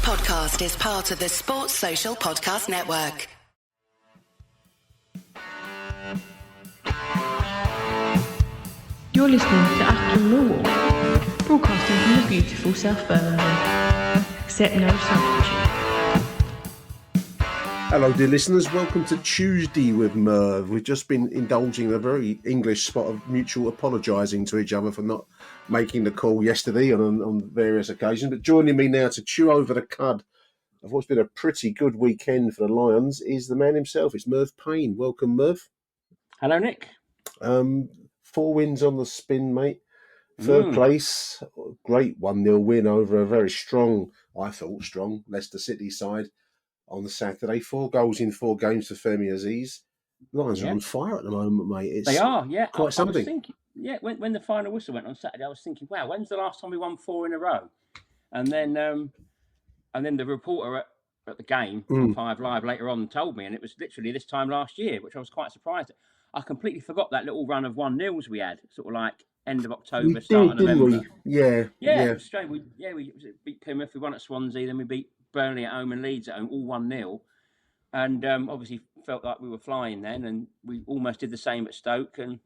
podcast is part of the Sports Social Podcast Network. You're listening to Achtung Millwall, broadcasting from the beautiful South Birmingham. Accept no substitute. Hello, dear listeners. Welcome to Tuesday with Merv. We've just been indulging in a very English spot of mutual apologising to each other for not making the call yesterday on various occasions. But joining me now to chew over the cud of what's been a pretty good weekend for the Lions is the man himself. It's Merv Payne. Welcome, Merv. Hello, Nick. 4 wins on the spin, mate. Third place. Great 1-0 win over a very strong, I thought, strong Leicester City side on the Saturday. 4 goals in 4 games for Femi Azeez. Lions are on fire at the moment, mate. They are, yeah. Quite something. I was thinking, when the final whistle went on Saturday, I was thinking, wow, when's the last time we won 4 in a row? And then the reporter at the game, 5 Live, later on told me, and it was literally this time last year, which I was quite surprised at. I completely forgot that little run of 1-0s we had, sort of like end of October, start of November. Didn't we? Yeah. It was strange. We beat Plymouth, we won at Swansea, then we beat Burnley at home and Leeds at home, all 1-0. And obviously felt like we were flying then, and we almost did the same at Stoke. And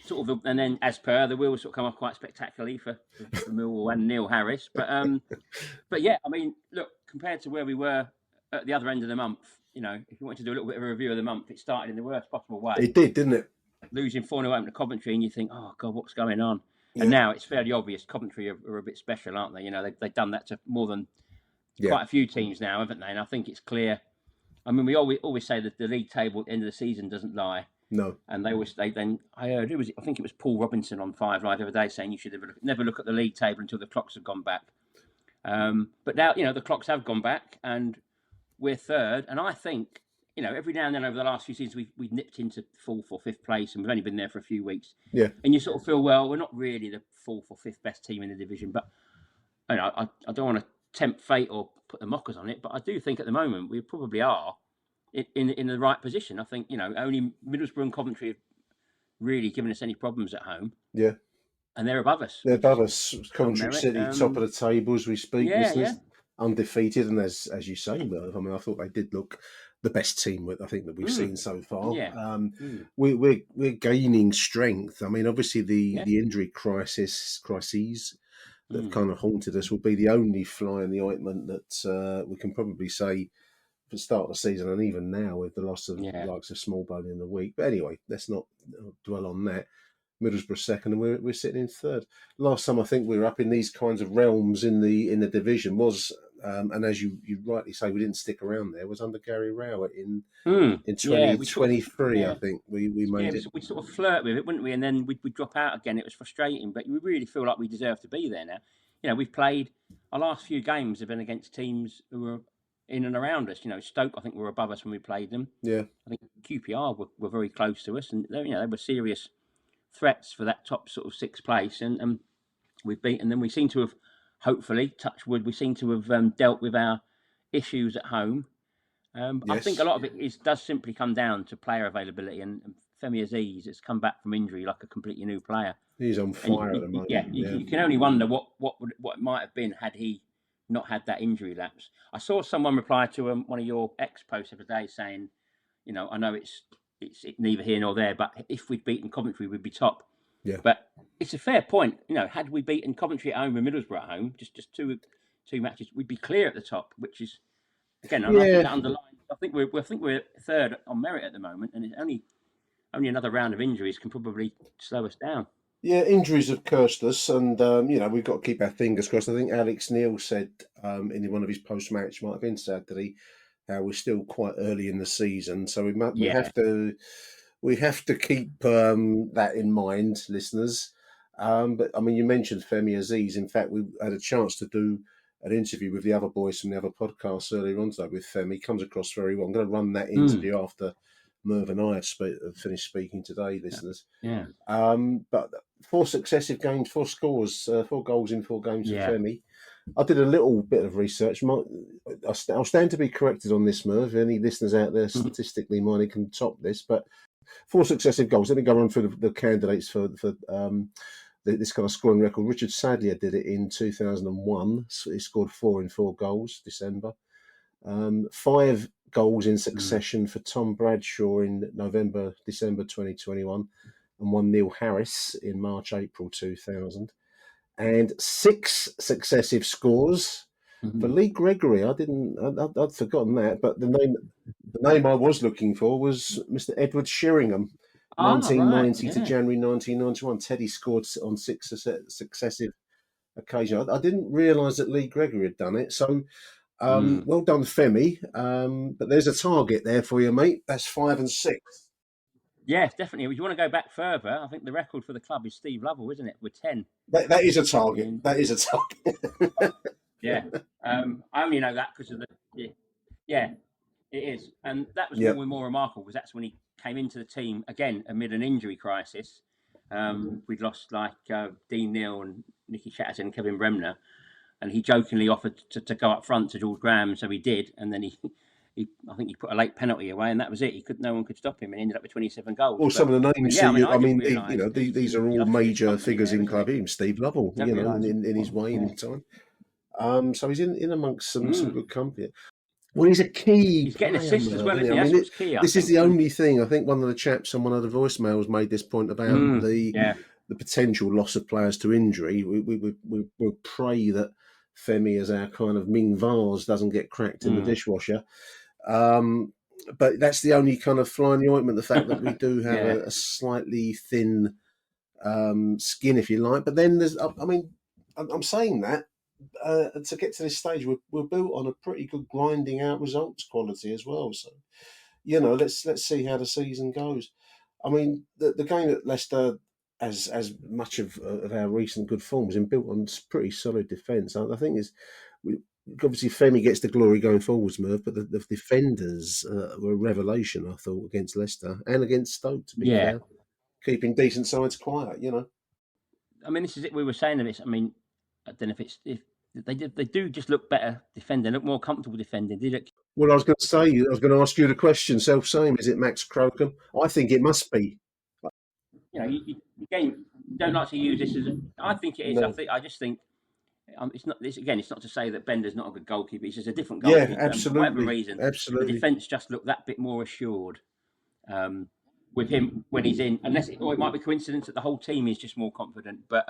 and then as per, the wheels sort of come off quite spectacularly for Millwall and Neil Harris. But yeah, I mean, look, compared to where we were at the other end of the month, you know, if you wanted to do a little bit of a review of the month, it started in the worst possible way. It did, didn't it? Losing 4-0 home to Coventry, and you think, oh God, what's going on? Yeah. And now it's fairly obvious Coventry are a bit special, aren't they? You know, they've done that to more than quite a few teams now, haven't they? And I think it's clear. I mean, we always say that the league table at the end of the season doesn't lie. No. And I heard I think it was Paul Robinson on 5 Live the other day saying you should never look at the league table until the clocks have gone back. But now, you know, the clocks have gone back and we're third. And I think, you know, every now and then over the last few seasons, we've nipped into 4th or 5th place, and we've only been there for a few weeks. Yeah. And you sort of feel, well, we're not really the 4th or 5th best team in the division, but you know, I don't want to tempt fate or put the mockers on it, but I do think at the moment we probably are in the right position. I think, you know, only Middlesbrough and Coventry have really given us any problems at home. Yeah. And they're above us. They're above us. Coventry City, top of the table as we speak. Yeah. Undefeated, and as you say, Merv, I mean, I thought they did look the best team I think that we've seen so far. Yeah. We're gaining strength. I mean, obviously the injury crises that have kind of haunted us will be the only fly in the ointment that we can probably say for the start of the season, and even now with the loss of likes of Smallbone in the week. But anyway, let's not dwell on that. Middlesbrough second, and we're sitting in third. Last time I think we were up in these kinds of realms in the division was, and as you rightly say, we didn't stick around there. Was under Gary Rowett in 2023. I think we made it. We sort of flirt with it, wouldn't we? And then we'd drop out again. It was frustrating, but we really feel like we deserve to be there now. You know, we've played our last few games have been against teams who were in and around us. You know, Stoke, I think, were above us when we played them. Yeah, I think QPR were very close to us, and they were serious threats for that top sort of 6th place, and we've beaten them. We seem to have, hopefully, touch wood, we seem to have dealt with our issues at home. I think a lot of it does simply come down to player availability, and Femi Azeez has come back from injury like a completely new player. He's on fire at the moment. You can only wonder what it might have been had he not had that injury lapse. I saw someone reply to one of your ex-posts the other day saying, you know, I know it's neither here nor there, but if we'd beaten Coventry, we'd be top. Yeah. But it's a fair point. You know, had we beaten Coventry at home and Middlesbrough at home, just two matches, we'd be clear at the top, which is, again, I think that underlines. I think we're third on merit at the moment, and it's only another round of injuries can probably slow us down. Yeah, injuries have cursed us, and you know, we've got to keep our fingers crossed. I think Alex Neil said in one of his post-match, might have been Saturday, how we're still quite early in the season, so we have to keep that in mind, listeners. But I mean, you mentioned Femi Azeez. In fact, we had a chance to do an interview with the other boys from the other podcasts earlier on today with Femi. He comes across very well. I'm going to run that interview after Merv and I have finished speaking today, listeners. Yeah. But 4 successive games, 4 scores, 4 goals in 4 games for Femi. I did a little bit of research. I'll stand to be corrected on this, Merv. Any listeners out there statistically minded can top this, but 4 successive goals. Let me go on through the candidates for this kind of scoring record. Richard Sadlier did it in 2001. So he scored 4 in 4 goals, December. 5 goals in succession for Tom Bradshaw in December 2021, and 1 Neil Harris in March, April 2000. And 6 successive scores for Lee Gregory. I'd forgotten that, but the name I was looking for was Mr. Edward Sheringham, 1990 to January 1991. Teddy scored on 6 successive occasions. I didn't realise that Lee Gregory had done it. So, well done, Femi. But there's a target there for you, mate. That's 5 and 6. Yeah, definitely. If you want to go back further, I think the record for the club is Steve Lovell, isn't it? With 10. That is a target. That is a target. Yeah. I only know that because of yeah, it is. And that was more remarkable because that's when he came into the team, again, amid an injury crisis. We'd lost like Dean Neal and Nicky Chatterton and Kevin Bremner. And he jokingly offered to go up front to George Graham, so he did. And then I think he put a late penalty away, and that was it. No one could stop him, and ended up with 27 goals. Well, some of the names, these are all major figures in club. Even Steve Lovell, in his way in time. So he's in amongst some good company. Well, he's a key. He's getting assists as well, isn't he? That's what's key. This is the only thing. I think one of the chaps on one of the voicemails made this point about the potential loss of players to injury. We'll pray that Femi, as our kind of Ming vase, doesn't get cracked in the dishwasher. But that's the only kind of fly in the ointment, the fact that we do have a slightly thin skin, if you like. But then I'm saying that to get to this stage, we're built on a pretty good grinding out results quality as well. So, let's see how the season goes. I mean, the game at Leicester, as much of our recent good form, has been built on pretty solid defence. I think obviously Femi gets the glory going forwards, Merv, but the defenders were a revelation, I thought, against Leicester and against Stoke, to be fair. Keeping decent sides quiet, I mean, this is it. We were saying this. I mean, I don't know if they do just look better defending, look more comfortable defending. Well, I was going to ask you the question. Self-same, is it Max Crocombe? I think it must be. You don't like to use this as I think it is. No. I just think it's not. It's not to say that Bender's not a good goalkeeper. He's just a different goalkeeper. Yeah, absolutely. For whatever reason, the defence just looked that bit more assured with him when he's in. It might be coincidence that the whole team is just more confident. But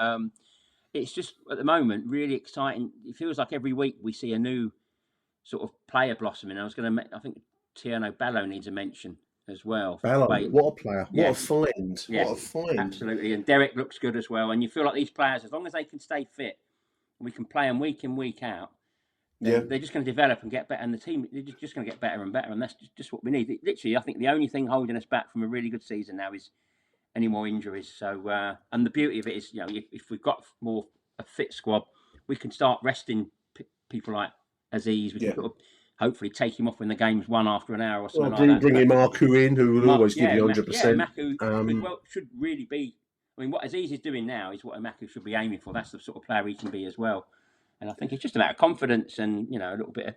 it's just at the moment really exciting. It feels like every week we see a new sort of player blossoming. I think Tierno Ballo needs a mention as well. Ballo, what a player. What a find. Yes, what a find. Absolutely. And Derek looks good as well. And you feel like these players, as long as they can stay fit, and we can play them week in, week out, they're just going to develop and get better. And the team, they're just going to get better and better. And that's just what we need. Literally, I think the only thing holding us back from a really good season now is any more injuries. So, and the beauty of it is, if we've got a fit squad, we can start resting people like Azeez. We can hopefully take him off when the game's won after an hour or something like that. Bringing Marku in, who will always give you 100%. Maku should really be. I mean, what Azeez is doing now is what Maku should be aiming for. That's the sort of player he can be as well. And I think it's just about confidence and a little bit of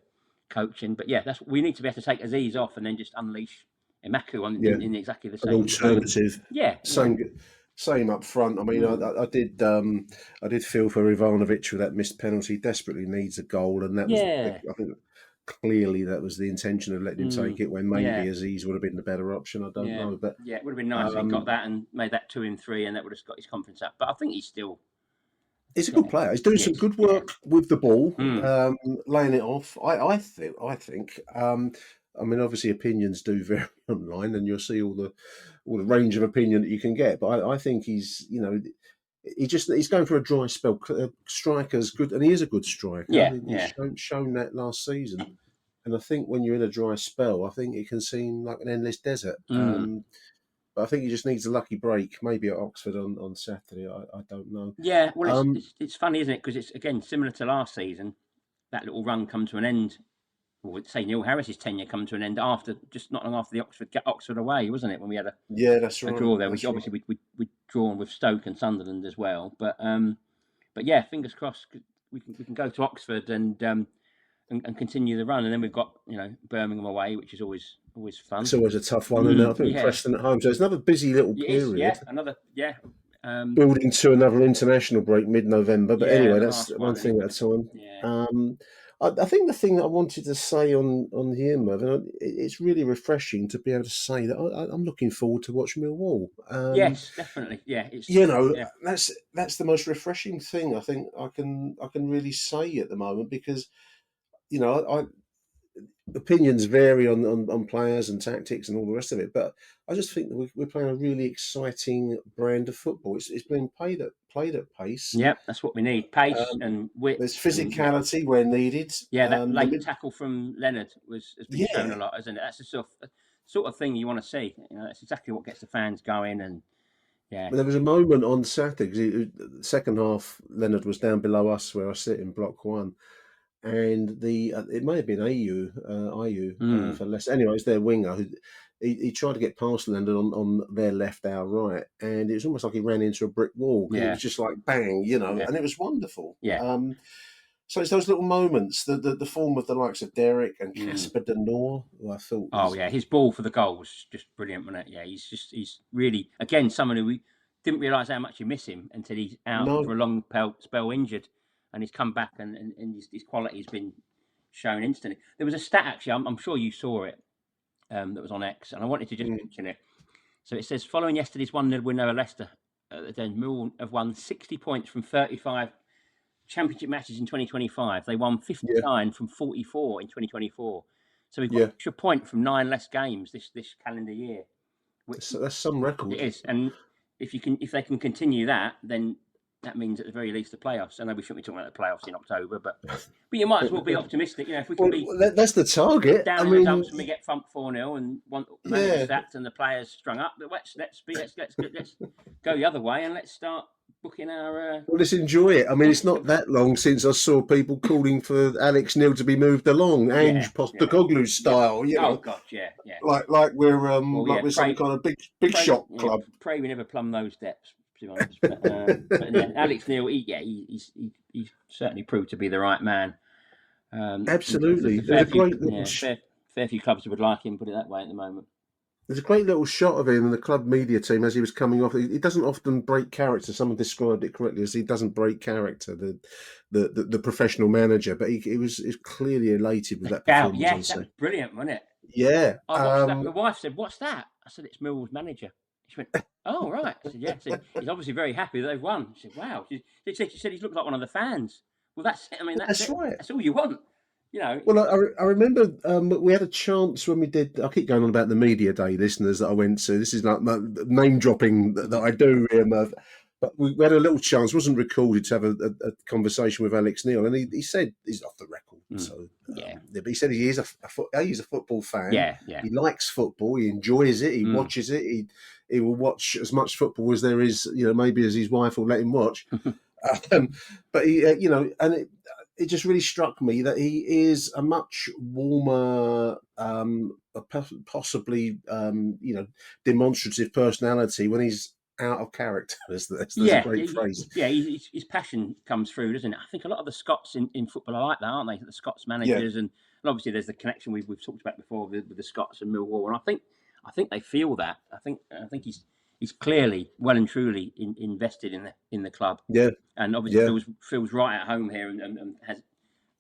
coaching. But we need to be able to take Azeez off and then just unleash Maku in exactly the same. An alternative. Same up front. I mean, I did feel for Ivanovic with that missed penalty. Desperately needs a goal, and that was I think clearly that was the intention of letting him take it. When maybe Azeez would have been the better option. I don't know, but it would have been nice if he got that and made that 2 in 3, and that would have got his confidence up. But I think he's a good player. He's doing some good work with the ball, laying it off. I think. I mean, obviously, opinions do vary online, and you'll see all the range of opinion that you can get. But I think he's going for a dry spell. Striker's good, and he is a good striker. He's shown that last season. And I think when you're in a dry spell, I think it can seem like an endless desert. But I think he just needs a lucky break, maybe at Oxford on Saturday. I don't know. Yeah, well, it's funny, isn't it? Because it's, again, similar to last season. That little run come to an end. Or say Neil Harris's tenure come to an end after just not long after the Oxford away, wasn't it? When we had a draw there, which obviously we'd drawn with Stoke and Sunderland as well. But fingers crossed we can go to Oxford and continue the run, and then we've got Birmingham away, which is always fun. It's always a tough one, and I think Preston at home, so it's another busy little period. building to another international break mid-November. But anyway, that's one one, thing at a time. Yeah. I think the thing that I wanted to say on here, Merv, and it's really refreshing to be able to say that I'm looking forward to watch Millwall. Yes, definitely. Yeah, it's that's the most refreshing thing I think I can really say at the moment, because opinions vary on players and tactics and all the rest of it, but I just think that we're playing a really exciting brand of football. It's being played at pace. Yep, that's what we need. Pace and width. There's physicality where needed. Yeah, that late tackle from Leonard has been shown a lot, hasn't it? That's the sort of thing you want to see. That's exactly what gets the fans going. And yeah, there was a moment on Saturday, the second half, Leonard was down below us where I sit in block 1. And it may have been IU for Leicester. Anyway, it's their winger. He tried to get past Leonard on their left, our right, and it was almost like he ran into a brick wall. Yeah. It was just like bang, and it was wonderful. Yeah. So it's those little moments, the form of the likes of Derek and Casper De Noor, who I thought. His ball for the goal was just brilliant, wasn't it? Yeah, he's really, again, someone who we didn't realise how much you miss him until he's out for a long spell injured. And he's come back, and his quality has been shown instantly. There was a stat, actually, I'm sure you saw it, that was on X, and I wanted to just mention it. So it says, following yesterday's 1-0 win over Leicester, then Millwall have won 60 points from 35 championship matches in 2025. They won 59 from 44 in 2024. So we've got an extra point from 9 less games this calendar year. That's some record. It is, and if they can continue that, then that means at the very least the playoffs. I know we shouldn't be talking about the playoffs in October, but you might as well be optimistic. If we can that's the target. Down in the dumps when we get thumped 4-0 and want the stats and the players strung up. But let's go the other way and let's start booking our. Well, let's enjoy it. I mean, it's not that long since I saw people calling for Alex Neil to be moved along, Ange Postecoglou style. Oh God, yeah. Like we're we're some kind of big shot club. Pray we never plumb those depths. To be honest, but Alex Neil, he's certainly proved to be the right man. Absolutely, fair few clubs would like him. Put it that way at the moment. There's a great little shot of him in the club media team as he was coming off. He doesn't often break character. Someone described it correctly as he doesn't break character. The professional manager, but he was clearly elated with that performance. Yeah, that was brilliant, wasn't it? Yeah. My wife said, "What's that?" I said, "It's Millwall's manager." She went, "Oh, right." I said, "Yeah." She said, "He's obviously very happy that they've won." She said, "Wow." She said he's looked like one of the fans. Well, that's it. I mean, that's right. That's all you want, Well, I remember we had a chance when we did. I keep going on about the media day listeners that I went to. This is like my name dropping that I do here, Merv. But we had a little chance, wasn't recorded, to have a conversation with Alex Neil, and he said he's off the record. So but he said he's a football fan. Yeah. He likes football. He enjoys it. He watches it. He will watch as much football as there is, maybe as his wife will let him watch. But he, and it just really struck me that he is a much warmer, possibly, demonstrative personality when he's out of character. That's a great phrase. Yeah, his passion comes through, doesn't it? I think a lot of the Scots in football are like that, aren't they? The Scots managers, and obviously there's the connection we've talked about before with the Scots and Millwall, and I think they feel that. I think he's clearly well and truly invested in the club. Yeah, and obviously feels right at home here and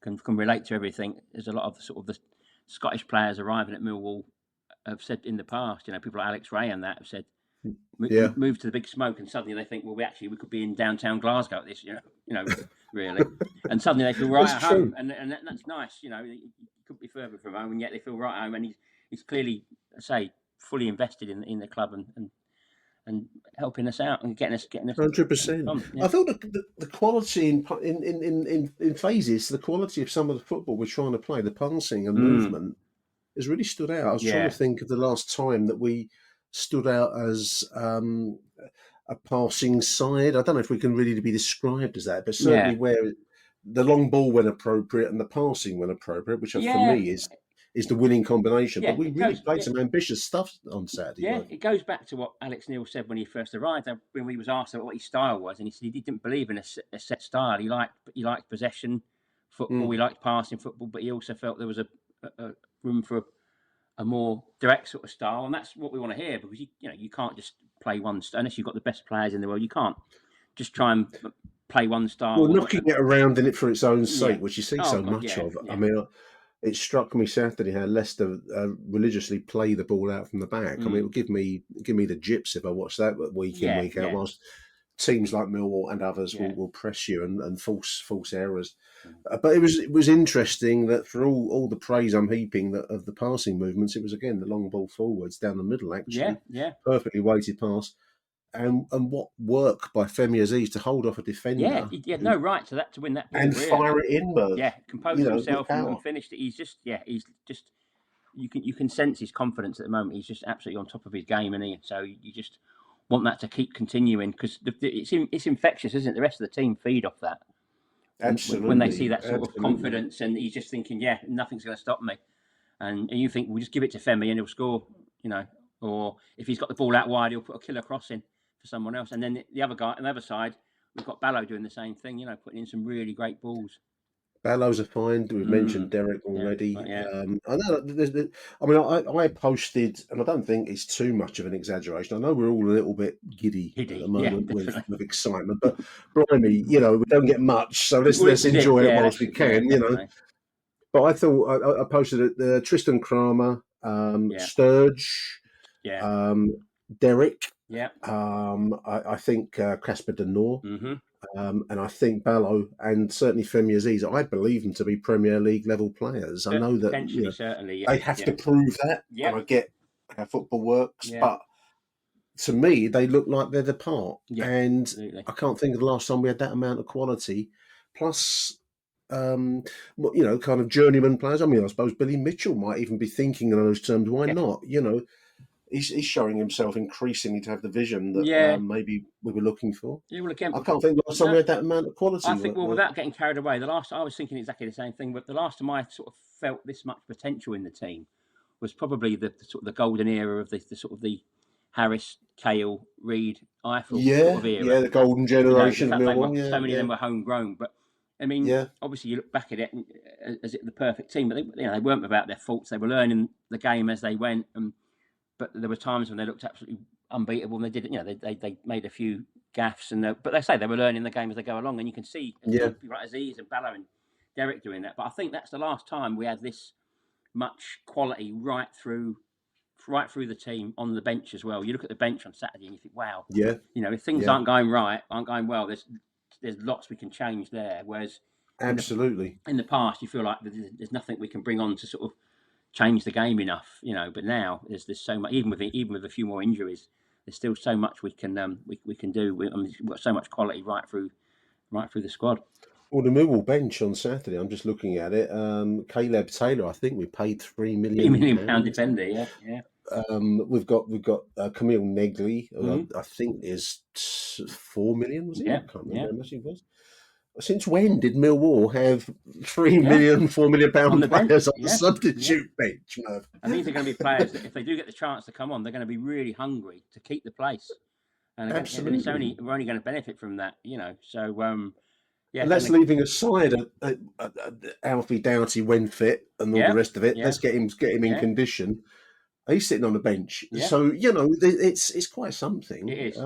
can relate to everything. There's a lot of the Scottish players arriving at Millwall have said in the past. People like Alex Ray and that have said. Move to the big smoke, and suddenly they think, well, we could be in downtown Glasgow at this, really, and suddenly they feel right at home, and that's nice, He couldn't be further from home, and yet they feel right at home, and he's clearly, fully invested in the club and helping us out and getting us 100%. I thought the quality in phases, the quality of some of the football we're trying to play, the passing and movement, has really stood out. I was trying to think of the last time that we stood out as a passing side. I don't know if we can really be described as that, but certainly where the long ball when appropriate and the passing when appropriate, which for me is the winning combination. But we really played some ambitious stuff on Saturday. Yeah, it goes back to what Alex Neil said when he first arrived, when he was asked what his style was, and he said he didn't believe in a set style. He liked possession football, he liked passing football, but he also felt there was a room for a more direct sort of style, and that's what we want to hear, because you can't just play one style unless you've got the best players in the world. You can't just try and play one style. Well, knocking it around in it for its own sake, which you see so God, much of. I mean, it struck me Saturday how Leicester religiously play the ball out from the back. I mean, it would give me the jips if I watched that week in, week out, whilst teams like Millwall and others will press you and false errors. But it was interesting that for all the praise I'm heaping of the passing movements, it was again the long ball forwards down the middle, actually. Perfectly weighted pass. And what work by Femi Azeez to hold off a defender. Yeah, he had no right to win that ball. And really fire it in, Merv. Yeah, composed himself and finished it. He's just you can sense his confidence at the moment. He's just absolutely on top of his game, and so you just want that to keep continuing, because it's infectious, isn't it? The rest of the team feed off that. Absolutely. When they see that sort of confidence, and he's just thinking, nothing's going to stop me. And you think, we'll just give it to Femi and he'll score, or if he's got the ball out wide, he'll put a killer cross in for someone else. And then the other guy on the other side, we've got Ballo doing the same thing, putting in some really great balls. Ballo's a find. We've mentioned Derek already. I know. I posted, and I don't think it's too much of an exaggeration. I know we're all a little bit giddy at the moment with excitement, but blimey, we don't get much, so let's enjoy it whilst we can, But I thought I posted it. Tristan Kramer, Sturge, Derek. I think Casper De Noor. And I think Ballo and certainly Femi Azeez, I believe them to be Premier League level players. I know that certainly, they have to prove that. And I get how football works, but to me, they look like they're the part. And absolutely. I can't think of the last time we had that amount of quality. Plus, kind of journeyman players. I mean, I suppose Billy Mitchell might even be thinking in those terms. Why not? He's showing himself increasingly to have the vision that maybe we were looking for. Well, again, I can't think last time we had that amount of quality. I think, without getting carried away, I was thinking exactly the same thing. But the last time I sort of felt this much potential in the team was probably the sort of the golden era of the sort of the Harris, Cahill, Reed, Eiffel sort of era. Yeah, the golden generation. So many of them were homegrown, but I mean, obviously you look back at it as the perfect team, but they weren't without their faults. They were learning the game as they went, but there were times when they looked absolutely unbeatable, and they did it. They made a few gaffes, but they say they were learning the game as they go along, and you can see Azeez and Ballo and Derek doing that. But I think that's the last time we had this much quality right through the team on the bench as well. You look at the bench on Saturday and you think, wow, if things aren't going well, there's lots we can change there. Whereas absolutely in the past, you feel like there's nothing we can bring on to sort of change the game enough, But now there's so much. Even with a few more injuries, there's still so much we can we can do. We've got so much quality right through the squad. Well, the Millwall bench on Saturday, I'm just looking at it. Caleb Taylor, I think we paid £3 million. £3 million defender, yeah. We've got Camille Negley, I think is 4 million, was it? I can't remember how much it was. Since when did Millwall have £3 million, £4 million players on the substitute bench, Merv? And these are going to be players that, if they do get the chance to come on, they're going to be really hungry to keep the place. And absolutely, we're only going to benefit from that, So, and that's leaving aside Alfie Doughty when fit and all the rest of it. Let's get him in condition. He's sitting on the bench, so it's quite something. It is,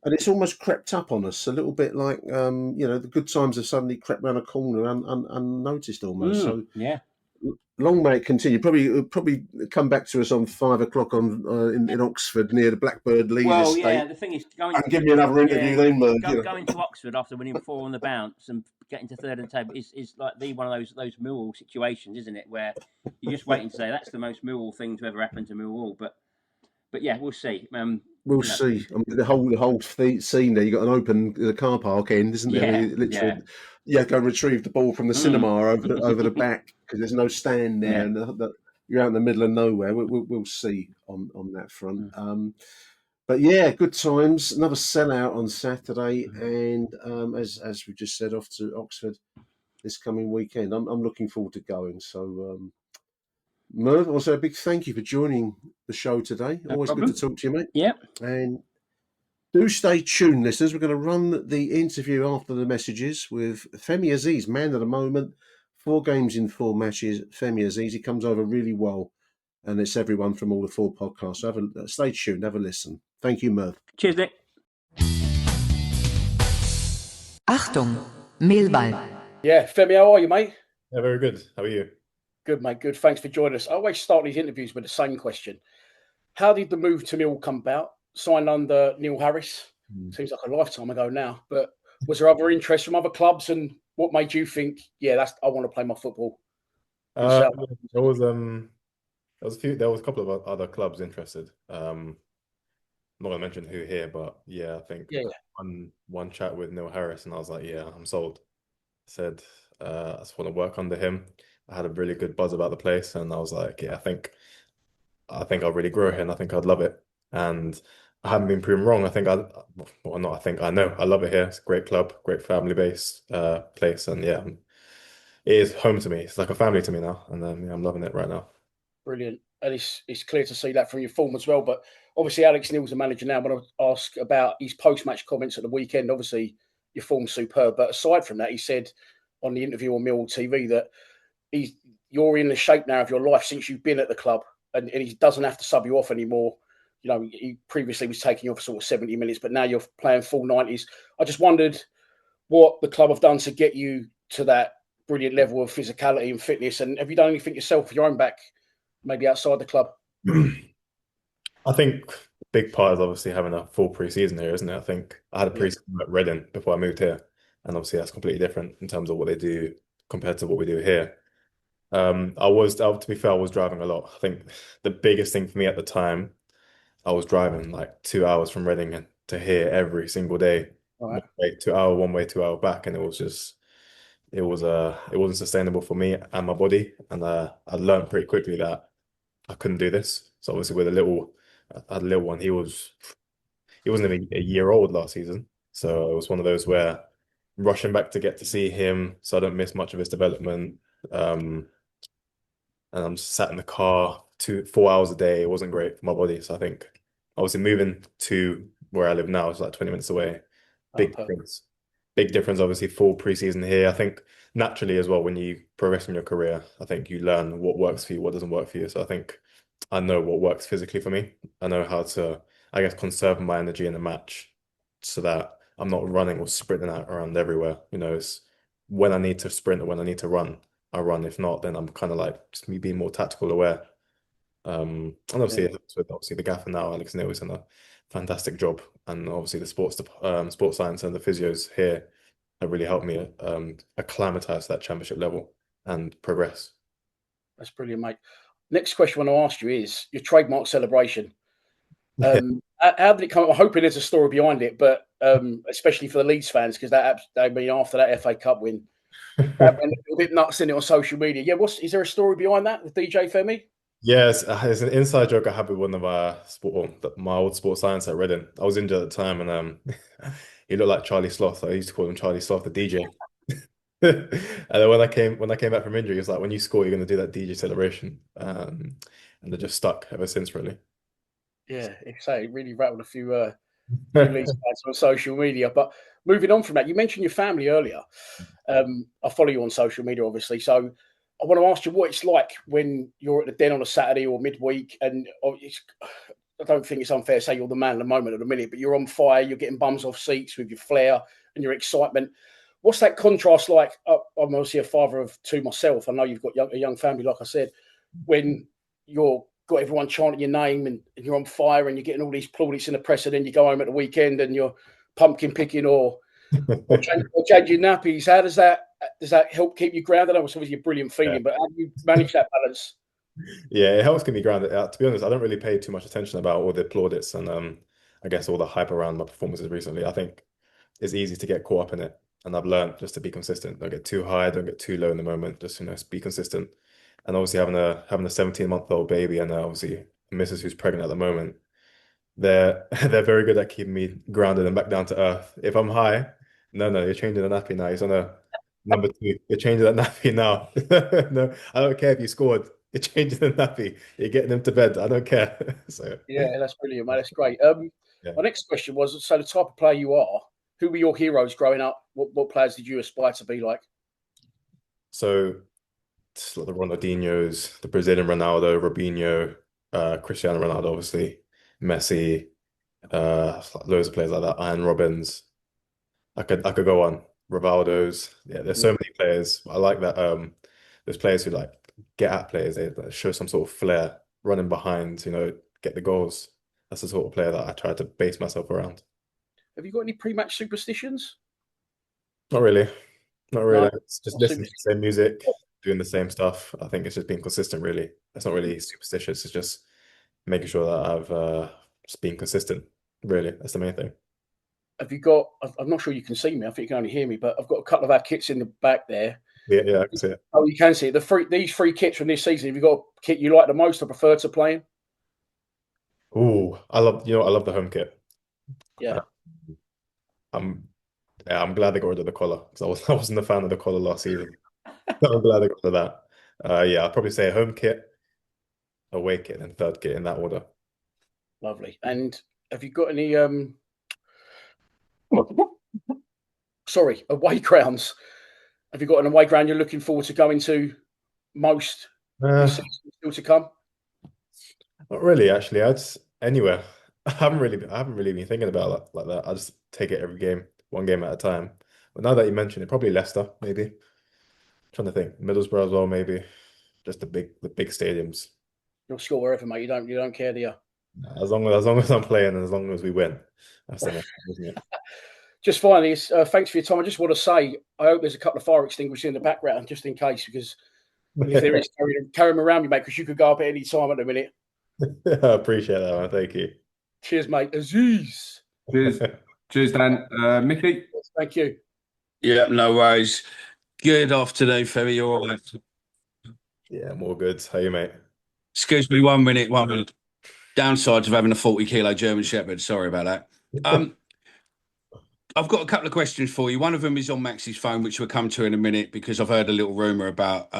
and it's almost crept up on us a little bit, like the good times have suddenly crept round a corner unnoticed almost. Long may it continue. Probably come back to us on 5 o'clock in Oxford near the Blackbird Leeds estate. Well, the thing is, give me another interview then, Merv. Going to Oxford after winning 4 on the bounce and getting to third in the table is like one of those Millwall situations, isn't it? Where you're just waiting to say that's the most Millwall thing to ever happen to Millwall. But we'll see. We'll see. I mean, the whole scene there. You got an open car park end, isn't there? Literally, go retrieve the ball from the cinema over the back because there's no stand there, and you're out in the middle of nowhere. We'll see on that front. But good times. Another sellout on Saturday, and as we just said, off to Oxford this coming weekend. I'm looking forward to going. So, Merv, also a big thank you for joining the show today. Always good to talk to you, mate. Yeah. And do stay tuned, listeners. We're going to run the interview after the messages with Femi Azeez, man of the moment. 4 games in 4 matches. Femi Azeez, he comes over really well and it's everyone from all the 4 podcasts. So stay tuned, have a listen. Thank you, Merv. Cheers, Nick. Achtung, Millwall. Yeah, Femi, how are you, mate? Yeah, very good. How are you? Good, mate. Good. Thanks for joining us. I always start these interviews with the same question. How did the move to Mill come about? Signed under Neil Harris. Seems like a lifetime ago now. But was there other interest from other clubs? And what made you think, I want to play my football? There was a couple of other clubs interested. I'm not gonna mention who here, but I think one chat with Neil Harris, and I was like, I'm sold. Said I just want to work under him. I had a really good buzz about the place, and I was like, I think I'll really grow here, and I think I'd love it. And I haven't been proven wrong. I know I love it here. It's a great club, great family-based place, and it is home to me. It's like a family to me now, and I'm loving it right now. Brilliant. And it's clear to see that from your form as well. But obviously, Alex Neil's the manager now. I want to ask about his post-match comments at the weekend. Obviously, your form's superb. But aside from that, he said on the interview on Millwall TV that you're in the shape now of your life since you've been at the club, and he doesn't have to sub you off anymore. You know, he previously was taking you off sort of 70 minutes, but now you're playing full 90s. I just wondered what the club have done to get you to that brilliant level of physicality and fitness. And have you done anything yourself for your own back, maybe outside the club? I think a big part is obviously having a full pre-season here, isn't it? I think I had a pre-season at Reading before I moved here, and obviously that's completely different in terms of what they do compared to what we do here. To be fair, I was driving a lot. I think the biggest thing for me at the time, I was driving like 2 hours from Reading to here every single day. Right. 2 hour one way, 2 hour back, and it wasn't sustainable for me and my body. And I learned pretty quickly that I couldn't do this. So obviously I had a little one. He wasn't even a year old last season. So it was one of those where rushing back to get to see him so I don't miss much of his development. And I'm just sat in the car 4 hours a day. It wasn't great for my body. So I think obviously moving to where I live now is like 20 minutes away. Big difference, obviously, full pre-season here. I think naturally as well, when you progress in your career, I think you learn what works for you, what doesn't work for you. So I think I know what works physically for me. I know how to, I guess, conserve my energy in the match so that I'm not running or sprinting around everywhere. You know, it's when I need to sprint or when I need to run, I run. If not, then I'm kind of like just me being more tactical aware. And obviously the gaffer now, Alex Neil, has done a fantastic job, and obviously the sports science and the physios here have really helped me acclimatise to that championship level and progress. That's brilliant, mate. Next question I want to ask you is your trademark celebration. How did it come up? I'm hoping there's a story behind it, but especially for the Leeds fans, because after that FA Cup win, that went a little bit nuts in it on social media. Yeah, is there a story behind that with DJ Femi? Yes, it's an inside joke I had with one of my old sports science at Reading. I was injured at the time, and he looked like Charlie Sloth. I used to call him Charlie Sloth, the DJ. And then when I came back from injury, he was like, "When you score, you're going to do that DJ celebration," and they're just stuck ever since, really. Yeah, it really rattled a few Leeds fans on social media. But moving on from that, you mentioned your family earlier. I follow you on social media, obviously, so I want to ask you what it's like when you're at the Den on a Saturday or midweek, and I don't think it's unfair to say you're the man at the moment at the minute, but you're on fire, you're getting bums off seats with your flair and your excitement. What's that contrast like? I'm obviously a father of 2 myself. I know you've got a young family, like I said, when you've got everyone chanting your name and you're on fire and you're getting all these plaudits in the press, and then you go home at the weekend and you're pumpkin picking or changing nappies. How does that help keep you grounded? That was obviously a brilliant feeling, but how do you manage that balance? Yeah, it helps keep me grounded. To be honest, I don't really pay too much attention about all the plaudits and I guess all the hype around my performances recently. I think it's easy to get caught up in it, and I've learned just to be consistent. Don't get too high, don't get too low in the moment. Just be consistent. And obviously having a 17-month-old baby and obviously a missus who's pregnant at the moment, they're very good at keeping me grounded and back down to earth. If I'm high, no, you're changing the nappy now. He's on a number 2. You're changing that nappy now. No, I don't care if you scored. You're changing the nappy. You're getting them to bed. I don't care. So yeah, that's brilliant, mate. That's great. My next question was: so the type of player you are, who were your heroes growing up? What players did you aspire to be like? So It's like the Ronaldinhos, the Brazilian Ronaldo, Robinho, Cristiano Ronaldo, obviously, Messi, loads of players like that. Ian Robbins. I could go on. Rivaldo's. Yeah, there's so many players. I like that. There's players who like get at players. They like, show some sort of flair, running behind. Get the goals. That's the sort of player that I try to base myself around. Have you got any pre-match superstitions? Not really. Not really. No, It's just not listening to the same music, doing the same stuff. I think it's just being consistent, really. It's not really superstitious. It's just making sure that I've just being consistent. Really, that's the main thing. Have you got? I'm not sure you can see me. I think you can only hear me, but I've got a couple of our kits in the back there. Yeah, I can see it. Oh, you can see it. These three kits from this season. Have you got a kit you like the most or prefer to play in? Ooh, I love the home kit. Yeah. I'm glad they got rid of the collar because I wasn't a fan of the collar last season. I'm glad they got rid of that. Yeah, I'll probably say home kit, away kit, and third kit in that order. Lovely. And have you got any away grounds? Have you got an away ground you're looking forward to going to most this season still to come? Not really, actually. Anywhere. I haven't really been thinking about it like that. I just take it every game, one game at a time. But now that you mention it, probably Leicester, maybe. Trying to think. Middlesbrough as well, maybe. Just the big stadiums. You'll score wherever, mate. You don't care, do you? As long as I'm playing and as long as we win. That's the main thing, isn't it? Just finally, thanks for your time. I just want to say, I hope there's a couple of fire extinguishers in the background, just in case, because if there is, carry them around me, mate, because you could go up at any time at the minute. I appreciate that, man. Thank you. Cheers, mate. Azeez. Cheers, Dan. Micky? Thank you. Yeah, no worries. Good afternoon, Femi. You all right? Yeah, I'm all good. How you, mate? Excuse me, 1 minute. Downsides of having a 40-kilo German Shepherd. Sorry about that. I've got a couple of questions for you. One of them is on Max's phone, which we'll come to in a minute, because I've heard a little rumour about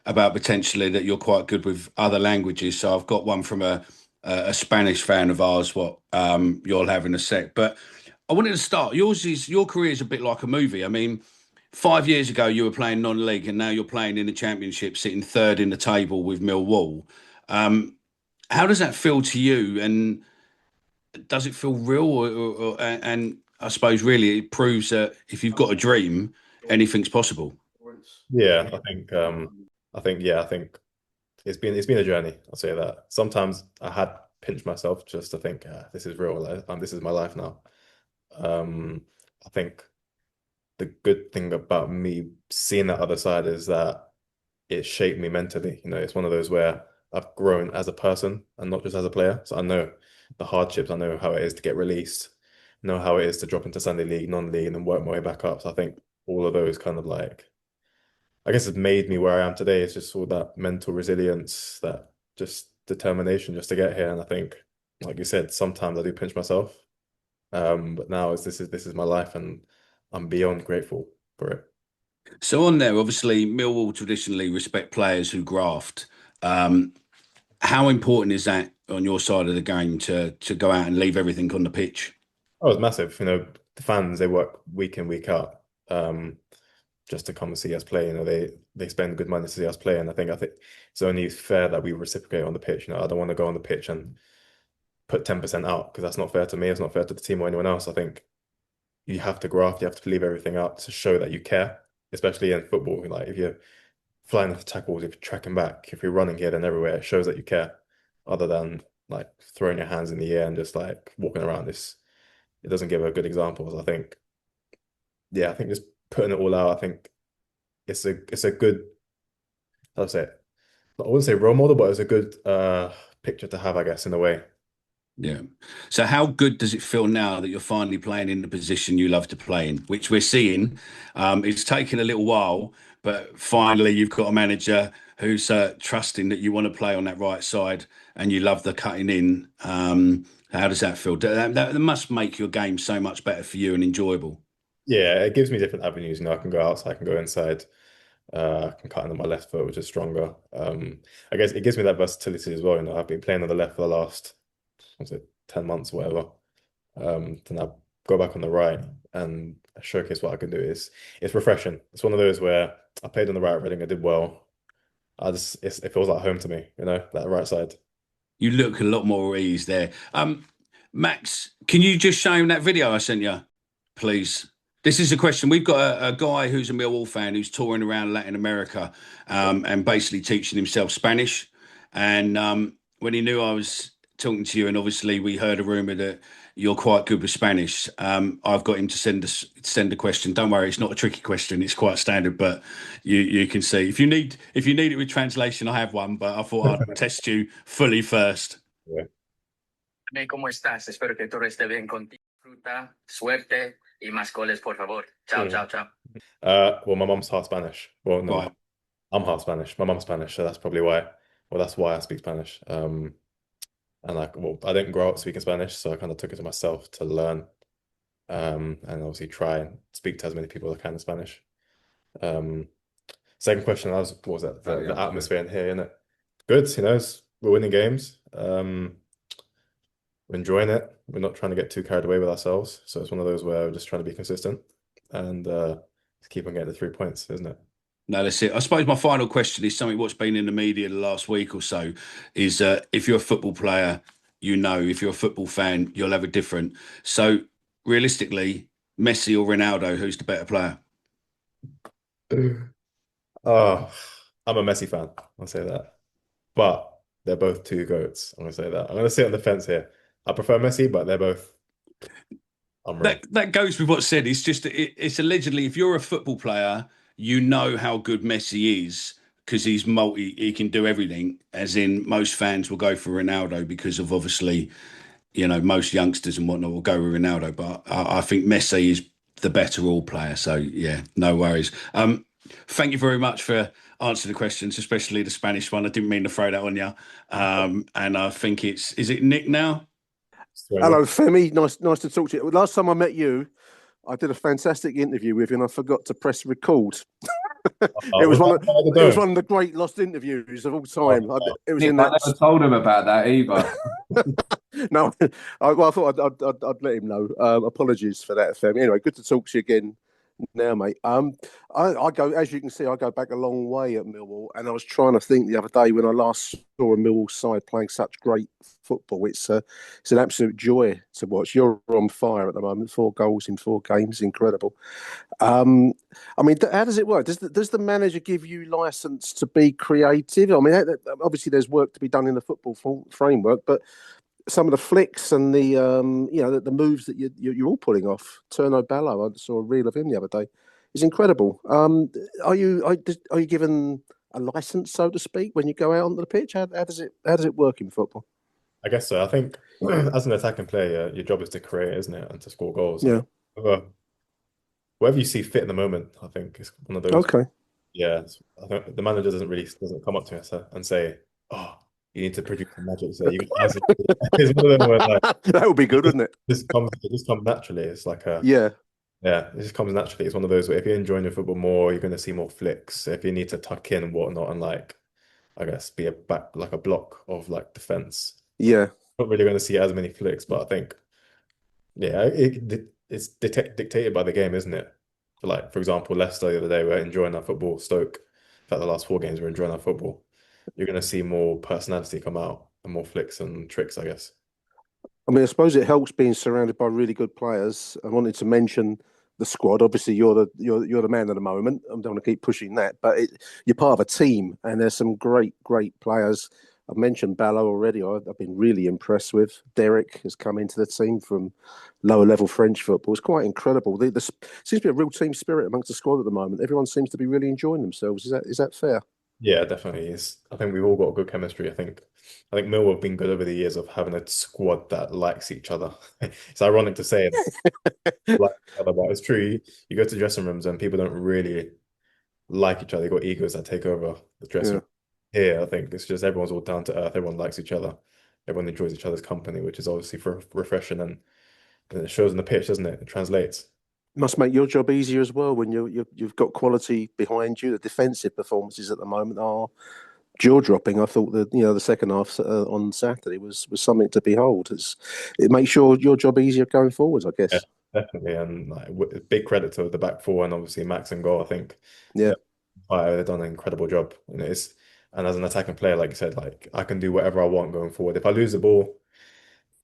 potentially that you're quite good with other languages. So I've got one from a Spanish fan of ours, what you'll have in a sec. But I wanted to start. Your career is a bit like a movie. I mean, 5 years ago you were playing non-league, and now you're playing in the Championship, sitting third in the table with Millwall. How does that feel to you? And does it feel real? And I suppose really it proves that if you've got a dream, anything's possible. Yeah, I think it's been a journey. I'll say that. Sometimes I had pinched myself just to think, this is real. This is my life now. I think the good thing about me seeing that other side is that it shaped me mentally. It's one of those where I've grown as a person and not just as a player. So I know the hardships. I know how it is to get released. Know how it is to drop into Sunday league, non-league, and then work my way back up. So I think all of those kind of I guess it's made me where I am today. It's just all that mental resilience, that just determination just to get here. And I think, like you said, sometimes I do pinch myself. But now this is my life, and I'm beyond grateful for it. So on there, obviously, Millwall traditionally respect players who graft. How important is that on your side of the game to go out and leave everything on the pitch? Oh, it's massive. The fans, they work week in, week out, just to come and see us play. They spend good money to see us play, and I think it's only fair that we reciprocate on the pitch. I don't want to go on the pitch and put 10% out, because that's not fair to me. It's not fair to the team or anyone else. I think you have to graft. You have to leave everything out to show that you care, especially in football. If you're flying off tackles, if you're tracking back, if you're running here and everywhere, it shows that you care, other than throwing your hands in the air and just walking around. It doesn't give a good example. So I think just putting it all out, I think it's a good, how to say it? I wouldn't say role model, but it's a good picture to have, I guess, in a way. Yeah. So how good does it feel now that you're finally playing in the position you love to play in, which we're seeing? It's taken a little while, but finally you've got a manager who's trusting that you want to play on that right side and you love the cutting in. How does that feel? That must make your game so much better for you and enjoyable. Yeah, it gives me different avenues. I can go outside, I can go inside. I can cut into my left foot, which is stronger. I guess it gives me that versatility as well. I've been playing on the left for the last 10 months or whatever. To now go back on the right and showcase what I can do. It's refreshing. It's one of those where I played on the right, Reading, I did well. it feels like home to me, that right side. You look a lot more at ease there. Max, can you just show him that video I sent you, please? This is a question. We've got a guy who's a Millwall fan who's touring around Latin America and basically teaching himself Spanish. And when he knew I was talking to you, and obviously we heard a rumour that you're quite good with Spanish, I've got him to send a question. Don't worry, it's not a tricky question. It's quite standard, but you can see. If you need it with translation, I have one, but I thought I'd test you fully first. Yeah. ¿Cómo estás? Espero que todo esté bien contigo. Fruta, suerte y más goles, por favor. Ciao, ciao, ciao. Well, my mum's half Spanish. Well, no, Right. I'm half Spanish. My mum's Spanish, so that's probably why. Well, that's why I speak Spanish. And I didn't grow up speaking Spanish, so I kind of took it to myself to learn, and obviously try and speak to as many people as I can in Spanish. Second question was that the atmosphere in here, innit? Good, we're winning games. We're enjoying it. We're not trying to get too carried away with ourselves. So it's one of those where we're just trying to be consistent and keep on getting the 3 points, isn't it? No, that's it. I suppose my final question is something what's been in the media the last week or so is if you're a football player, if you're a football fan, you'll have a different. So realistically, Messi or Ronaldo, who's the better player? Oh, I'm a Messi fan. I'll say that. But they're both two GOATs. I'm going to say that. I'm going to sit on the fence here. I prefer Messi, but they're both unreal. That goes with what's said. It's just, it's allegedly, if you're a football player, you know how good Messi is because he can do everything, as in most fans will go for Ronaldo because of obviously, most youngsters and whatnot will go with Ronaldo. But I think Messi is the better all player. So, yeah, no worries. Thank you very much for answering the questions, especially the Spanish one. I didn't mean to throw that on you. And I think is it Nick now? Hello, Femi. Nice to talk to you. Last time I met you, I did a fantastic interview with you, and I forgot to press record. It was one of the great lost interviews of all time. I never told him about that either. No, I thought I'd let him know. Apologies for that, Femi. Anyway, good to talk to you again. Now, mate, I go, as you can see, I go back a long way at Millwall, and I was trying to think the other day when I last saw a Millwall side playing such great football. It's an absolute joy to watch. You're on fire at the moment. 4 goals in 4 games, incredible. I mean, how does it work? Does the manager give you license to be creative? I mean, obviously there's work to be done in the football framework, but some of the flicks and the the moves that you're all pulling off. Turno Ballo, I saw a reel of him the other day. It's incredible. Are you given a license, so to speak, when you go out onto the pitch? How does it work in football? I guess so. I think as an attacking player, your job is to create, isn't it, and to score goals. Yeah. Whatever you see fit in the moment, I think is one of those. Okay. Yeah, I think the manager doesn't come up to us and say, "Oh, you need to produce some magic." So it's one of them where, that would be good, wouldn't it? It just comes naturally. It's like yeah, it just comes naturally. It's one of those where if you're enjoying your football more, you're going to see more flicks. If you need to tuck in and whatnot, and I guess be a block of defense. Yeah, not really going to see as many flicks, but I think, it's dictated by the game, isn't it? For example, Leicester the other day, we're enjoying our football. Stoke, in fact, the last 4 games we're enjoying our football. You're going to see more personality come out and more flicks and tricks, I guess. I mean, I suppose it helps being surrounded by really good players. I wanted to mention the squad. Obviously, you're the man at the moment. I don't want to keep pushing that, but you're part of a team, and there's some great players. I've mentioned Ballo already. I've been really impressed with. Derek has come into the team from lower level French football. It's quite incredible. There seems to be a real team spirit amongst the squad at the moment. Everyone seems to be really enjoying themselves. Is that fair? Yeah, definitely. I think we've all got good chemistry. I think Millwall have been good over the years of having a squad that likes each other. It's ironic to say it, like each other, but it's true. You go to dressing rooms and people don't really like each other. They've got egos that take over the dressing room. Here, I think it's just everyone's all down to earth. Everyone likes each other. Everyone enjoys each other's company, which is obviously refreshing, and it shows on the pitch, doesn't it? It translates. Must make your job easier as well when you've got quality behind you. The defensive performances at the moment are jaw-dropping. I thought that the second half on Saturday was something to behold. It makes your job easier going forwards, I guess. Yeah, definitely, and big credit to the back four and obviously Max and goal. I think they've done an incredible job. And as an attacking player, like you said, like I can do whatever I want going forward. If I lose the ball,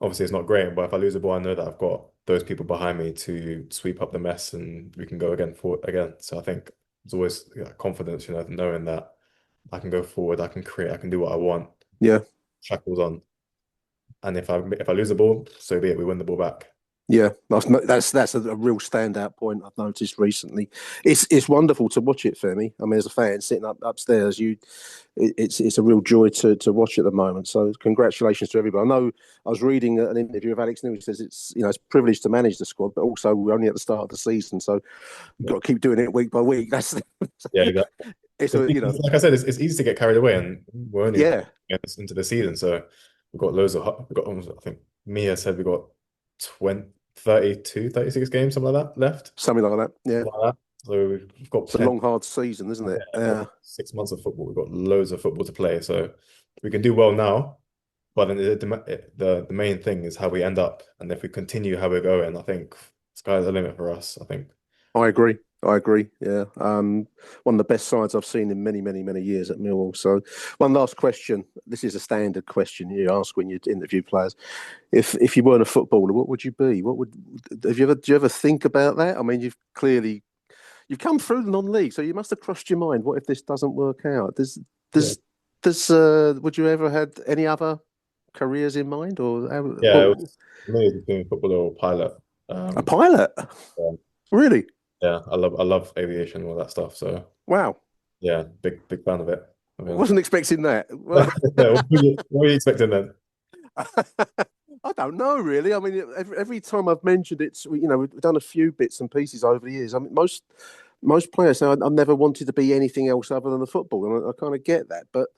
obviously it's not great, but if I lose the ball, I know that I've got those people behind me to sweep up the mess and we can go forward again. So I think there's always confidence, knowing that I can go forward, I can create, I can do what I want. Yeah. Shackles on. And if I lose the ball, so be it, we win the ball back. Yeah, that's a real standout point I've noticed recently. It's wonderful to watch it, Femi. I mean, as a fan sitting upstairs, it's a real joy to watch at the moment. So congratulations to everybody. I know I was reading an interview of Alex Neil who says it's a privilege to manage the squad, but also we're only at the start of the season, so you've got to keep doing it week by week. That's yeah, exactly. It's like I said, it's easy to get carried away, and we're only into the season, so we've got I think Mia said we got 32, 36 games, something like that left. Something like that, yeah. Like that. So we've got it's a long, hard season, isn't it? Yeah. 6 months of football. We've got loads of football to play, so we can do well now. But then the main thing is how we end up, and if we continue how we're going, I think sky's the limit for us. I think. I agree. Yeah, one of the best sides I've seen in many, many, many years at Millwall. So, one last question. This is a standard question you ask when you interview players. If you weren't a footballer, what would you be? Do you ever think about that? I mean, you've come through the non-league, so you must have crossed your mind. What if this doesn't work out? Would you ever had any other careers in mind, or it was me between footballer or pilot. A pilot, really? Yeah, I love aviation and all that stuff. So wow, yeah, big fan of it. I wasn't expecting that. What were you expecting then? I don't know, really. I mean, every time I've mentioned it, we've done a few bits and pieces over the years. I mean, most players say I've never wanted to be anything else other than a football, and I kind of get that. But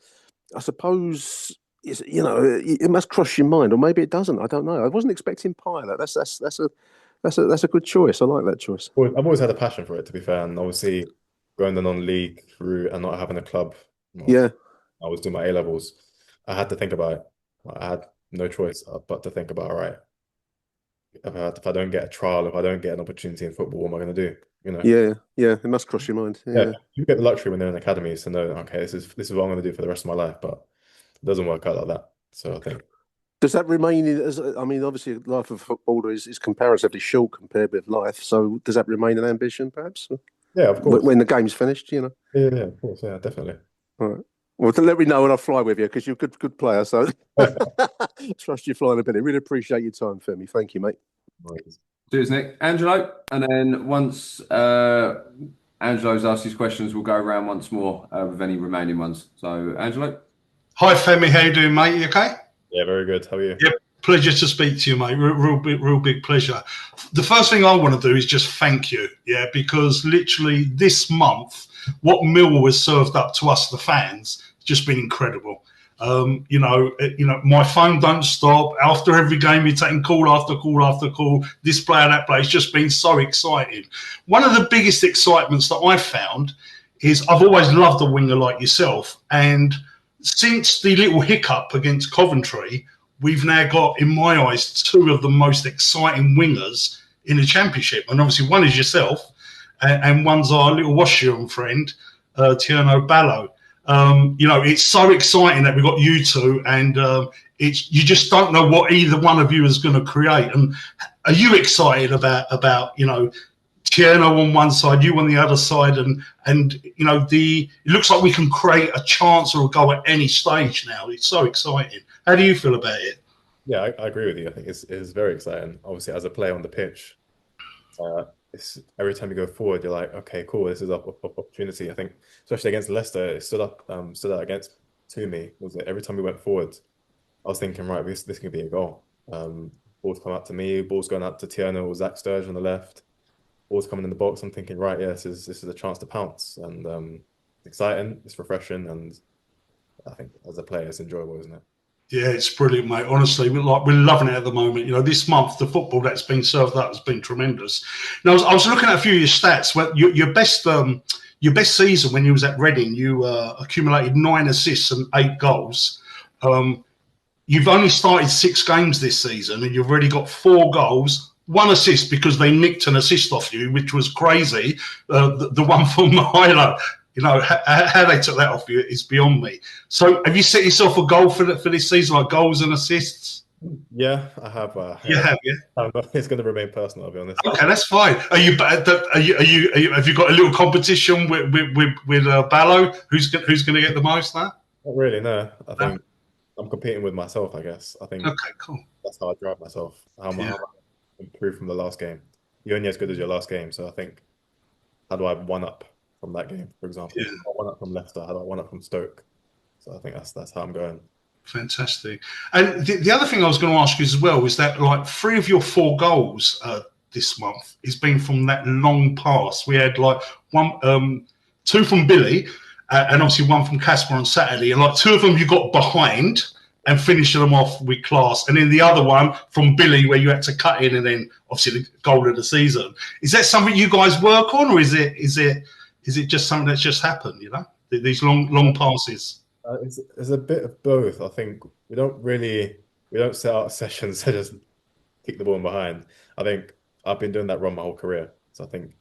I suppose it must cross your mind, or maybe it doesn't. I don't know. I wasn't expecting pilot. That's a good choice. I like that choice. I've always had a passion for it, to be fair, and obviously going the non-league route and not having a club. Yeah, I was doing my A-levels. I had to think about it. I had no choice but to think about, all right, if I don't get a trial, if I don't get an opportunity in football, what am I going to do? Yeah, it must cross your mind. Yeah, you get the luxury when they're in academies to know, okay, this is what I'm going to do for the rest of my life, but it doesn't work out like that. So I think. Does that remain? Obviously, life of a footballer is comparatively short compared with life. So, does that remain an ambition, perhaps? Yeah, of course. When the game's finished, Yeah, of course. Yeah, definitely. All right. Well, let me know when I fly with you, because you're a good player. So, trust you flying a bit. I really appreciate your time, Femi. Thank you, mate. Cheers, Nick. Angelo, and then once Angelo's asked his questions, we'll go around once more with any remaining ones. So, Angelo. Hi, Femi. How you doing, mate? You okay? Yeah, very good. How are you? Yeah, pleasure to speak to you, mate. Real big pleasure. The first thing I want to do is just thank you, because literally this month, what Millwall has served up to us, the fans, has just been incredible. My phone don't stop. After every game, you're taking call after call after call. This player, that player. It's just been so exciting. One of the biggest excitements that I've found is I've always loved a winger like yourself, and since the little hiccup against Coventry, we've now got, in my eyes, two of the most exciting wingers in the Championship. And obviously one is yourself, and one's our little Washington friend, Tierno Ballo. It's so exciting that we've got you two, and you just don't know what either one of you is going to create. And are you excited about Tierno on one side, you on the other side, and it looks like we can create a chance or a goal at any stage now. It's so exciting. How do you feel about it? Yeah, I agree with you. I think it's very exciting. Obviously, as a player on the pitch, every time you go forward, you're like, okay, cool, this is an opportunity. I think, especially against Leicester, it stood out to me. Was it every time we went forward, I was thinking, right, this could be a goal. Balls come out to me, balls going out to Tierno or Zach Sturge on the left. Balls coming in the box. I'm thinking, right, this is a chance to pounce, and it's exciting, it's refreshing, and I think as a player, it's enjoyable, isn't it? Yeah, it's brilliant, mate. Honestly, we're loving it at the moment. This month, the football that's been served up has been tremendous. Now, I was looking at a few of your stats. Well, your best season when you was at Reading, you accumulated 9 assists and 8 goals. You've only started 6 games this season, and you've already got 4 goals. 1 assist because they nicked an assist off you, which was crazy. The one from Milo. You know, how they took that off you is beyond me. So have you set yourself a goal for this season, like goals and assists? Yeah, I have. You have, yeah. It's going to remain personal, I'll be honest. Okay, that's fine. Have you got a little competition with Ballo? Who's going to get the most now? Not really, no. I think I'm competing with myself, I guess. I think okay, cool. That's how I drive myself. How am I improve from the last game? You're only as good as your last game. So I think, how do I one up from that game, for example? Yeah. I one up from Leicester. How do I one up from Stoke? So I think that's how I'm going. Fantastic. And the other thing I was going to ask you as well was that, like, 3 of your 4 goals this month has been from that long pass. We had like 2 from Billy and obviously 1 from Casper on Saturday, and like 2 of them you got behind and finishing them off with class, and then the other one from Billy where you had to cut in, and then obviously the goal of the season. Is that something you guys work on, or is it just something that's just happened? You know, these long passes. It's a bit of both. I think we don't set out sessions to just kick the ball in behind. I think I've been doing that run my whole career. So I think,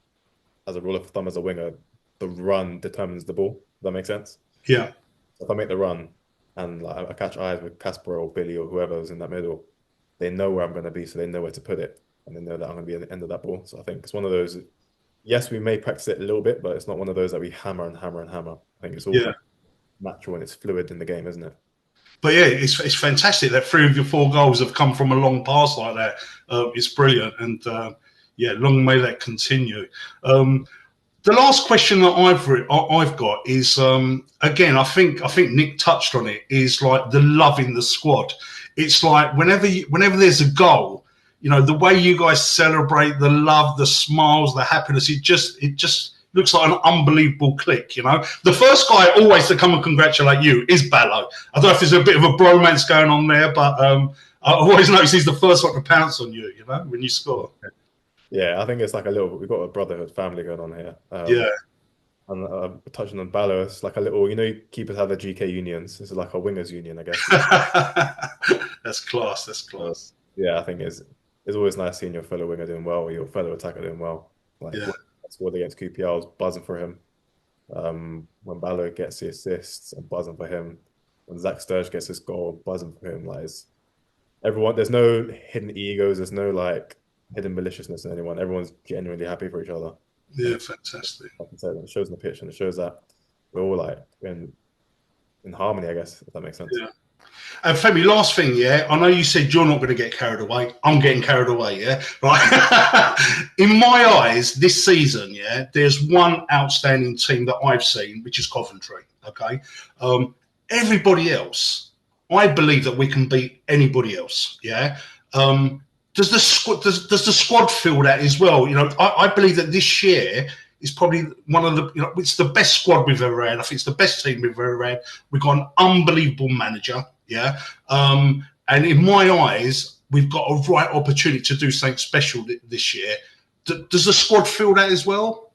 as a rule of thumb, as a winger, the run determines the ball. Does that make sense? Yeah. So if I make the run and like I catch eyes with Casper or Billy or whoever's in that middle, they know where I'm going to be, so they know where to put it, and they know that I'm going to be at the end of that ball. So I think it's one of those. Yes, we may practice it a little bit, but it's not one of those that we hammer and hammer and hammer. I think it's all natural and it's fluid in the game, isn't it? But yeah, it's fantastic that 3 of your 4 goals have come from a long pass like that. It's brilliant, and long may that continue. The last question that I've got is again, I think Nick touched on it, is like the love in the squad. It's like whenever there's a goal, you know, the way you guys celebrate, the love, the smiles, the happiness, it just looks like an unbelievable click, you know. The first guy always to come and congratulate you is Ballo. I don't know if there's a bit of a bromance going on there, but I always notice he's the first one to pounce on you, you know, when you score. Yeah, I think it's like we've got a brotherhood family going on here. And touching on Ballo, it's like a little, you know, keepers have their GK unions. This is like a wingers union, I guess. That's class. Yeah, I think it's always nice seeing your fellow winger doing well or your fellow attacker doing well. Like, scored against QPR, I was buzzing for him. When Ballo gets the assists, I'm buzzing for him. When Zach Sturge gets his goal, buzzing for him. Like, everyone, there's no hidden egos, there's no like hidden maliciousness in anyone. Everyone's genuinely happy for each other. Yeah, fantastic. Like I said, it shows in the pitch, and it shows that we're all like in harmony, I guess, if that makes sense. Yeah. And Femi, last thing, I know you said you're not going to get carried away. I'm getting carried away, right? In my eyes, this season, there's one outstanding team that I've seen, which is Coventry. Okay, everybody else, I believe that we can beat anybody else. Yeah. Does the squad feel that as well? You know, I believe that this year is probably one of the, you know, it's the best squad we've ever had. I think it's the best team we've ever had. We've got an unbelievable manager. Yeah. And in my eyes, we've got a right opportunity to do something special this year. Does the squad feel that as well?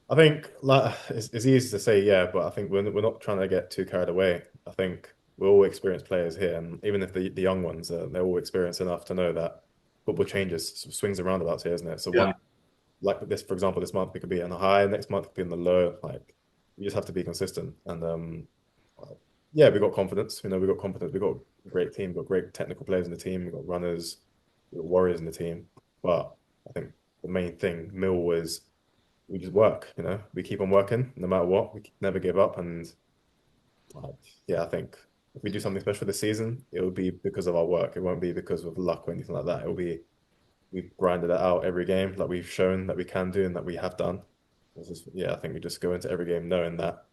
I think like it's easy to say, but I think we're not trying to get too carried away. I think we're all experienced players here, and even if the young ones, they're all experienced enough to know that football changes, swings and roundabouts here, isn't it? So one, like this, for example, this month we could be on the high, next month could be on the low. Like, you just have to be consistent. And we got confidence. You know, we got confidence. We got a great team. We got great technical players in the team. We got runners, we got warriors in the team. But I think the main thing, Mill, is we just work. You know, we keep on working no matter what. We never give up. And I think if we do something special this season, it will be because of our work. It won't be because of luck or anything like that. It will be we've grinded it out every game, like we've shown that we can do and that we have done. I think we just go into every game knowing that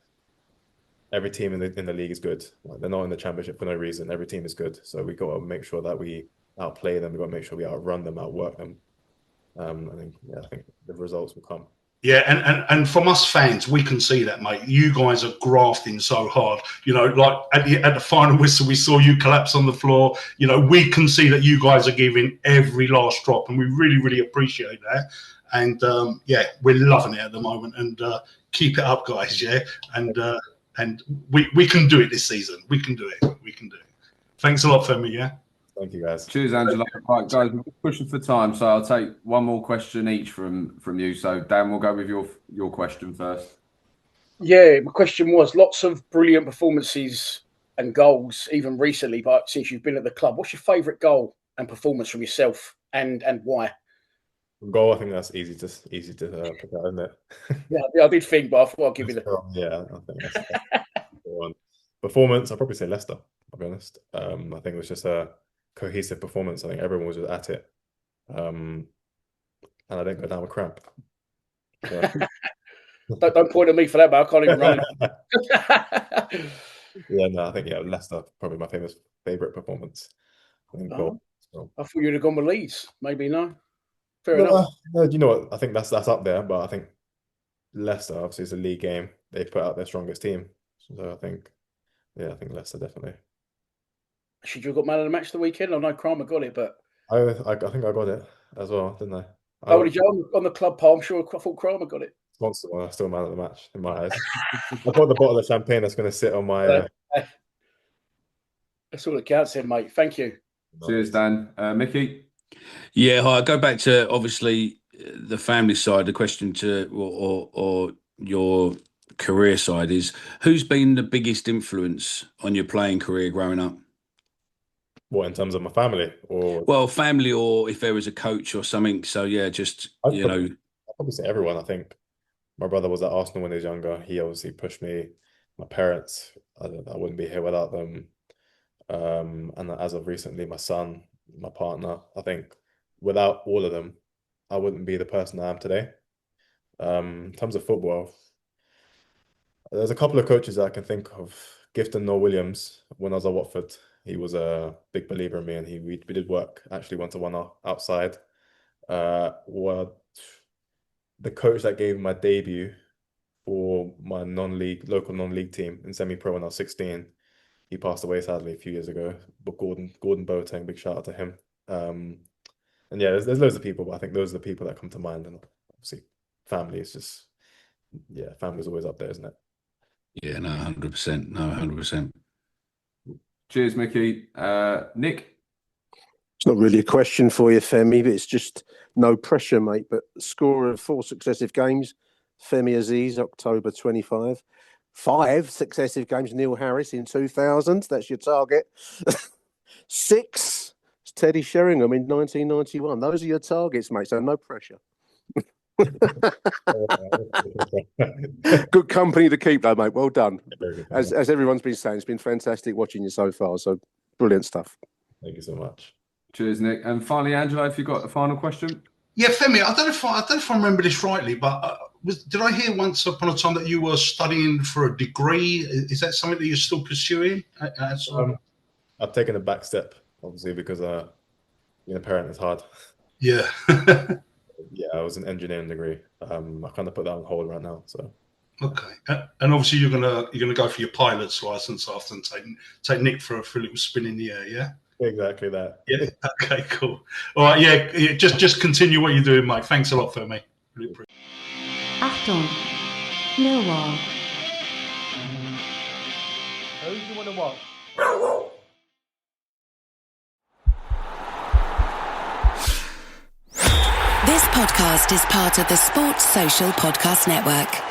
every team in the league is good. Like, they're not in the championship for no reason. Every team is good. So we got to make sure that we outplay them. We got to make sure we outrun them, outwork them. I think the results will come. Yeah, and from us fans, we can see that, mate. You guys are grafting so hard. You know, like at the final whistle, we saw you collapse on the floor. You know, we can see that you guys are giving every last drop, and we really, really appreciate that. And we're loving it at the moment. And keep it up, guys. Yeah, and we can do it this season. We can do it. Thanks a lot, Femi. Yeah. Thank you, guys. Cheers, Angelo. Right, guys, we're pushing for time, so I'll take one more question each from you. So, Dan, we'll go with your question first. Yeah, my question was lots of brilliant performances and goals, even recently, but since you've been at the club, what's your favourite goal and performance from yourself and why? Goal, I think that's easy to pick out, isn't it? Yeah, I did think, but I thought I'd give you the. Yeah, I think that's one. Performance, I'll probably say Leicester, I'll be honest. I think it was just a cohesive performance. I think everyone was just at it. And I didn't go down with cramp. So. Don't point at me for that, but I can't even run it. Yeah, no, I think Leicester probably my favourite performance. I think goal. So. I thought you'd have gone with Leeds. Maybe no. Fair enough. No, you know what? I think that's up there, but I think Leicester obviously is a league game. They put out their strongest team, so I think Leicester definitely. Should you have got man of the match the weekend? I know Kramer got it, but I think I got it as well, didn't I? Oh, did you on the club poll? I'm sure I thought Kramer got it. Still man of the match in my eyes. I bought the bottle of champagne that's going to sit on my. That's all that counts, then, mate. Thank you. Cheers, Dan. Micky. Yeah, hi. I go back to obviously the family side. The question to or your career side is who's been the biggest influence on your playing career growing up? What, in terms of my family, or family, or if there was a coach or something? So yeah, just I'd probably say everyone. I think my brother was at Arsenal when he was younger. He obviously pushed me. My parents, I wouldn't be here without them. And as of recently, my son, my partner. I think without all of them, I wouldn't be the person I am today. In terms of football, there's a couple of coaches that I can think of. Gifton Noel Williams, when I was at Watford, he was a big believer in me, and we did work actually one-to-one outside. The coach that gave me my debut for my local non-league team in semi-pro when I was 16, he passed away sadly a few years ago. But Gordon Boateng, big shout out to him. And yeah, there's loads of people, but I think those are the people that come to mind. And obviously, family is just family's always up there, isn't it? Yeah, no, 100%. No, 100%. Cheers, Micky. Nick? It's not really a question for you, Femi, but it's just no pressure, mate. But scorer of 4 successive games, Femi Azeez, October 25. 5 successive games, Neil Harris in 2000. That's your target. 6, it's Teddy Sheringham in 1991. Those are your targets, mate, so no pressure. Good company to keep, though, mate. Well done. As everyone's been saying, it's been fantastic watching you so far. So brilliant stuff. Thank you so much. Cheers, Nick. And finally, Angelo, if you've got a final question. Yeah, Femi, I don't know if I remember this rightly, but did I hear once upon a time that you were studying for a degree? Is that something that you're still pursuing? I've taken a back step, obviously, because being a parent is hard. Yeah. Yeah, I was an engineering degree. I kind of put that on hold right now. So. Okay, and obviously you're gonna go for your pilot's license after and take Nick for a little spin in the air. Yeah. Exactly that. Yeah. Okay. Cool. All right. Yeah. Just continue what you're doing, mate. Thanks a lot, Femi. Really appreciate it. Achtung, Millwall. Who do you want to watch? This podcast is part of the Sports Social Podcast Network.